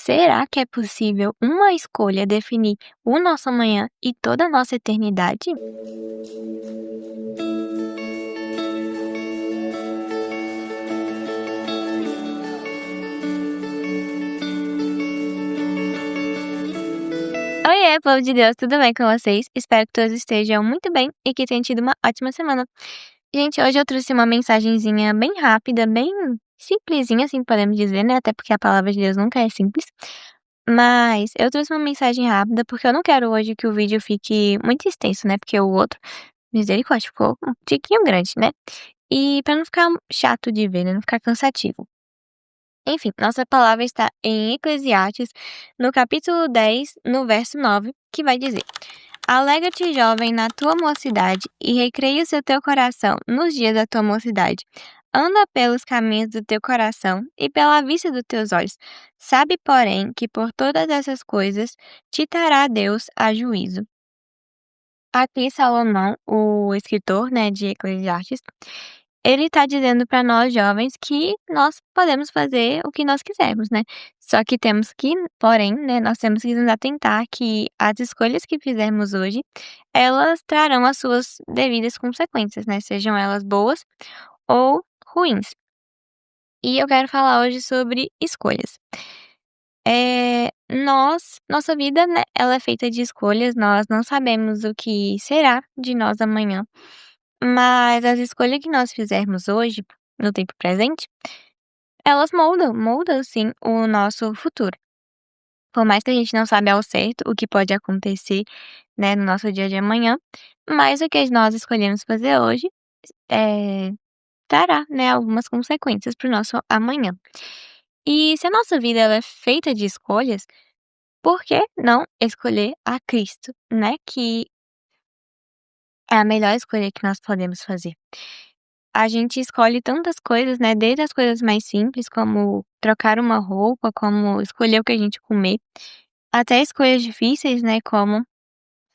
Será que é possível uma escolha definir o nosso amanhã e toda a nossa eternidade? Oiê, povo de Deus, tudo bem com vocês? Espero que todos estejam muito bem e que tenham tido uma ótima semana. Gente, hoje eu trouxe uma mensagenzinha bem rápida, bem simplesinha, assim podemos dizer, né? Até porque a palavra de Deus nunca é simples. Mas eu trouxe uma mensagem rápida porque eu não quero hoje que o vídeo fique muito extenso, né? Porque o outro, misericórdia, ficou um tiquinho grande, né? E pra não ficar chato de ver, né? Não ficar cansativo. Enfim, nossa palavra está em Eclesiastes, no capítulo 10, no verso 9, que vai dizer: Alegra-te, jovem, na tua mocidade, e recreia-se o teu coração nos dias da tua mocidade. Anda pelos caminhos do teu coração e pela vista dos teus olhos. Sabe, porém, que por todas essas coisas te trará Deus a juízo. Aqui Salomão, o escritor, né, de Eclesiastes, ele está dizendo para nós jovens que nós podemos fazer o que nós quisermos, né? Só que temos que, porém, né, nós temos que nos atentar que as escolhas que fizermos hoje, elas trarão as suas devidas consequências, né? Sejam elas boas ou ruins. E eu quero falar hoje sobre escolhas. Nossa vida, né, ela é feita de escolhas, nós não sabemos o que será de nós amanhã, mas as escolhas que nós fizermos hoje, no tempo presente, elas moldam sim o nosso futuro. Por mais que a gente não saiba ao certo o que pode acontecer, né, no nosso dia de amanhã, mas o que nós escolhemos fazer hoje, eh, trará, né, algumas consequências para o nosso amanhã. E se a nossa vida ela é feita de escolhas, por que não escolher a Cristo, né, que é a melhor escolha que nós podemos fazer. A gente escolhe tantas coisas, né, desde as coisas mais simples, como trocar uma roupa, como escolher o que a gente comer, até escolhas difíceis, né, como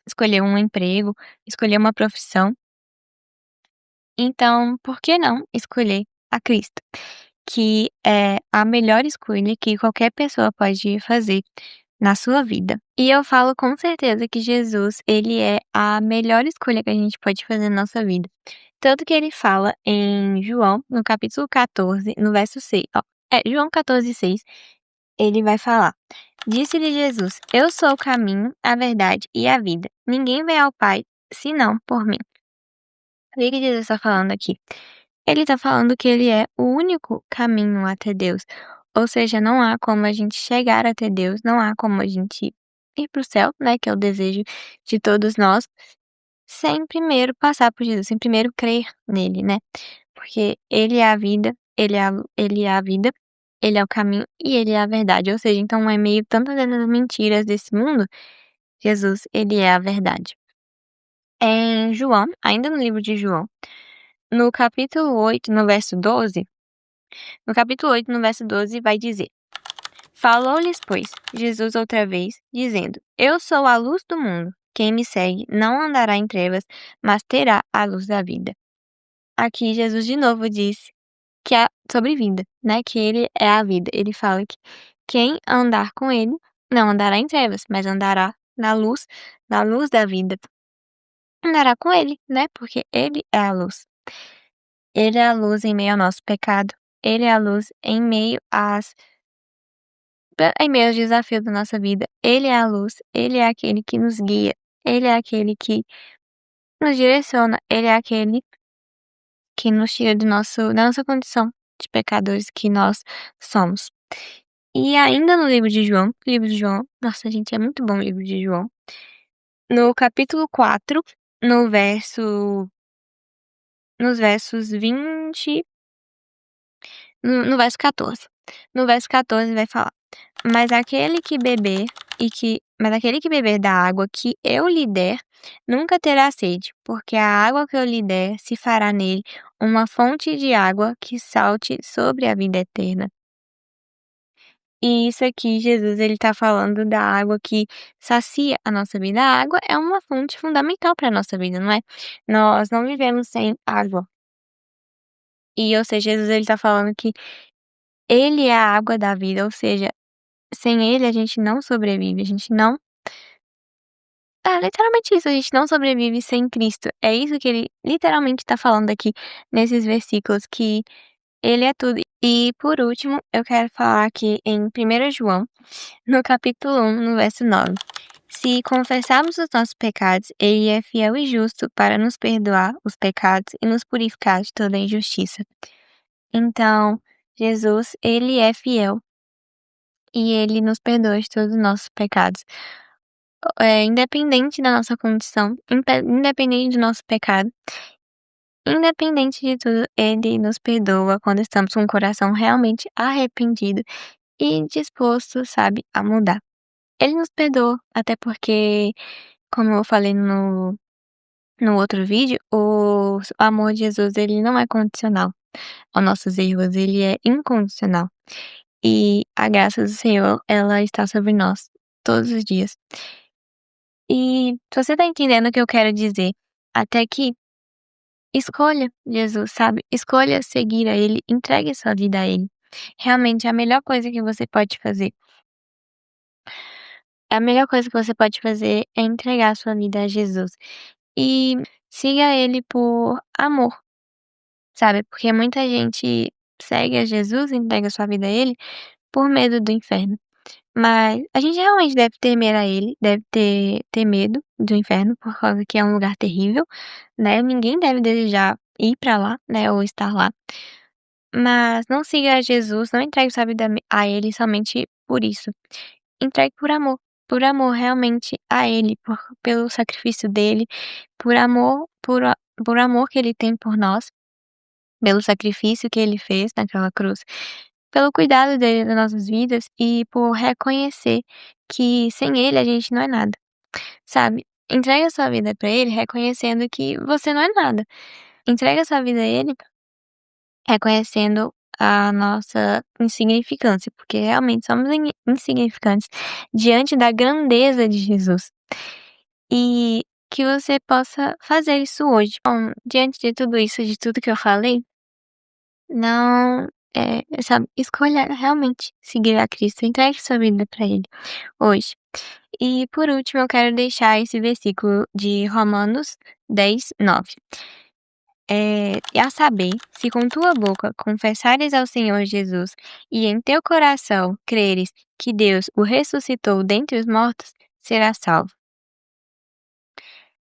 escolher um emprego, escolher uma profissão. Então, por que não escolher a Cristo, que é a melhor escolha que qualquer pessoa pode fazer na sua vida. E eu falo com certeza que Jesus, ele é a melhor escolha que a gente pode fazer na nossa vida. Tanto que ele fala em João, no capítulo 14, no verso 6, ó. João 14:6, ele vai falar: Disse-lhe Jesus: Eu sou o caminho, a verdade e a vida. Ninguém vem ao Pai senão por mim. O que que Jesus está falando aqui? Ele está falando que ele é o único caminho até Deus. Ou seja, não há como a gente chegar até Deus, não há como a gente ir para o céu, né, que é o desejo de todos nós, sem primeiro passar por Jesus, sem primeiro crer nele, né? Porque ele é a vida, ele é a vida, ele é o caminho e ele é a verdade. Ou seja, então é meio tantas dessas mentiras desse mundo, Jesus, ele é a verdade. Em João, ainda no livro de João, no capítulo 8, no verso 12 vai dizer: Falou-lhes, pois, Jesus outra vez, dizendo: Eu sou a luz do mundo. Quem me segue não andará em trevas, mas terá a luz da vida. Aqui Jesus de novo disse que é sobre vida, né? Que ele é a vida. Ele fala que quem andar com ele não andará em trevas, mas andará na luz da vida. Andará com ele, né? Porque ele é a luz. Ele é a luz em meio ao nosso pecado. Ele é a luz em meio aos desafios da nossa vida. Ele é a luz, ele é aquele que nos guia, ele é aquele que nos direciona, ele é aquele que nos tira da nossa condição de pecadores que nós somos. E ainda no livro de João, nossa gente, é muito bom o livro de João. No capítulo 4, no verso, nos versos 20, no verso 14. No verso 14 vai falar: Mas aquele que beber da água que eu lhe der, nunca terá sede, porque a água que eu lhe der se fará nele uma fonte de água que salte sobre a vida eterna. E isso aqui, Jesus, ele tá falando da água que sacia a nossa vida. A água é uma fonte fundamental para a nossa vida, não é? Nós não vivemos sem água. Ou seja, Jesus, ele tá falando que ele é a água da vida, ou seja, sem ele a gente não sobrevive, a gente não literalmente isso, a gente não sobrevive sem Cristo. É isso que ele literalmente tá falando aqui nesses versículos, que ele é tudo. E por último, eu quero falar aqui em 1 João, no capítulo 1, no verso 9. Se confessarmos os nossos pecados, ele é fiel e justo para nos perdoar os pecados e nos purificar de toda injustiça. Então, Jesus, ele é fiel e ele nos perdoa de todos os nossos pecados. Independente da nossa condição, independente do nosso pecado, independente de tudo, ele nos perdoa quando estamos com o coração realmente arrependido e disposto, sabe, a mudar. Ele nos perdoa, até porque, como eu falei no outro vídeo, o amor de Jesus, ele não é condicional aos nossos erros, ele é incondicional. E a graça do Senhor, ela está sobre nós todos os dias. E você tá entendendo o que eu quero dizer? Até que escolha Jesus, sabe? Escolha seguir a Ele, entregue sua vida a Ele. Realmente, a melhor coisa que você pode fazer, a melhor coisa que você pode fazer é entregar sua vida a Jesus. E siga Ele por amor, sabe? Porque muita gente segue a Jesus, entrega sua vida a Ele por medo do inferno. Mas a gente realmente deve temer a Ele, deve ter medo do inferno, por causa que é um lugar terrível, né? Ninguém deve desejar ir pra lá, né, ou estar lá. Mas não siga a Jesus, não entregue sua vida a Ele somente por isso. Entregue por amor realmente a Ele, pelo sacrifício dele, por amor, por amor que Ele tem por nós, pelo sacrifício que Ele fez naquela cruz, pelo cuidado dele das nossas vidas e por reconhecer que sem Ele a gente não é nada, sabe? Entregue a sua vida pra Ele reconhecendo que você não é nada. Entregue a sua vida a Ele reconhecendo a nossa insignificância, porque realmente somos insignificantes diante da grandeza de Jesus. E que você possa fazer isso hoje. Bom, diante de tudo isso, de tudo que eu falei, não, sabe, escolha realmente seguir a Cristo, entregue sua vida para Ele hoje. E por último, eu quero deixar esse versículo de Romanos 10:9. E a saber, se com tua boca confessares ao Senhor Jesus e em teu coração creres que Deus o ressuscitou dentre os mortos, serás salvo.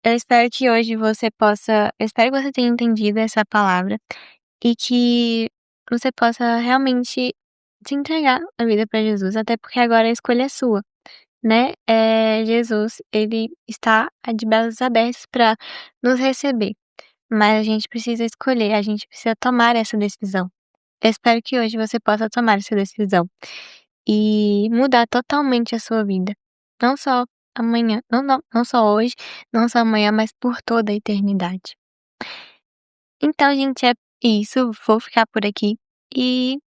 Eu espero que hoje eu espero que você tenha entendido essa palavra e que você possa realmente se entregar a vida para Jesus, até porque agora a escolha é sua, né? Jesus, ele está de braços abertos para nos receber. Mas a gente precisa escolher, a gente precisa tomar essa decisão. Eu espero que hoje você possa tomar essa decisão e mudar totalmente a sua vida. Não só amanhã, não só hoje, não só amanhã, mas por toda a eternidade. Então, gente, é isso. Vou ficar por aqui e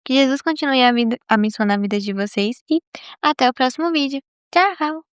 que Jesus continue abençoando a vida de vocês e até o próximo vídeo. Tchau!